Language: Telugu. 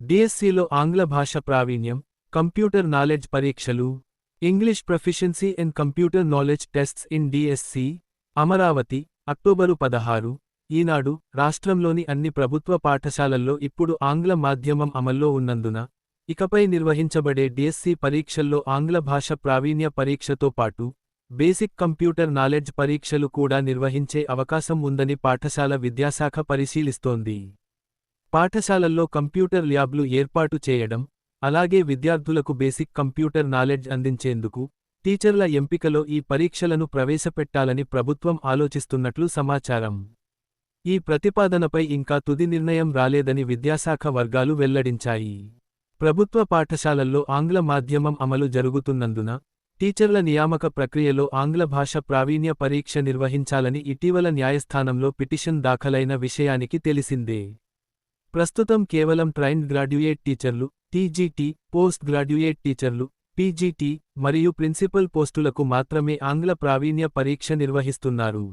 డిఎస్సిలో ఆంగ్ల భాష ప్రావీణ్యం, కంప్యూటర్ నాలెడ్జ్ పరీక్షలు, English proficiency and computer knowledge tests in DSC, Amaravati, October 16. ఈనాడు రాష్ట్రంలోని అన్ని ప్రభుత్వ పాఠశాలల్లో ఇప్పుడు ఆంగ్ల మాధ్యమం అమల్లో ఉన్నందున, ఇకపై నిర్వహించబడే డిఎస్సి పరీక్షల్లో ఆంగ్ల భాష ప్రావీణ్య పరీక్షతో పాటు, బేసిక్ కంప్యూటర్ నాలెడ్జ్ పరీక్షలు కూడా నిర్వహించే అవకాశం ఉందని పాఠశాల విద్యాశాఖ పరిశీలిస్తోంది. పాఠశాలల్లో కంప్యూటర్ ల్యాబ్లు ఏర్పాటు చేయడం, అలాగే విద్యార్థులకు బేసిక్ కంప్యూటర్ నాలెడ్జ్ అందించేందుకు, టీచర్ల ఎంపికలో ఈ పరీక్షలను ప్రవేశపెట్టాలని ప్రభుత్వం ఆలోచిస్తున్నట్లు సమాచారం. ఈ ప్రతిపాదనపై ఇంకా తుది నిర్ణయం రాలేదని విద్యాశాఖ వర్గాలు వెల్లడించాయి. ప్రభుత్వ పాఠశాలల్లో ఆంగ్ల మాధ్యమం అమలు జరుగుతున్నందున, టీచర్ల నియామక ప్రక్రియలో ఆంగ్ల భాష ప్రావీణ్య పరీక్ష నిర్వహించాలని ఇటీవల న్యాయస్థానంలో పిటిషన్ దాఖలైన విషయానికి తెలిసిందే. ప్రస్తుతం కేవలం ట్రైన్డ్ గ్రాడ్యుయేట్ టీచర్లు, టీజీటీ, పోస్ట్ గ్రాడ్యుయేట్ టీచర్లు, పీజీటీ, మరియు ప్రిన్సిపల్ పోస్టులకు మాత్రమే ఆంగ్ల ప్రావీణ్య పరీక్ష నిర్వహిస్తున్నారు.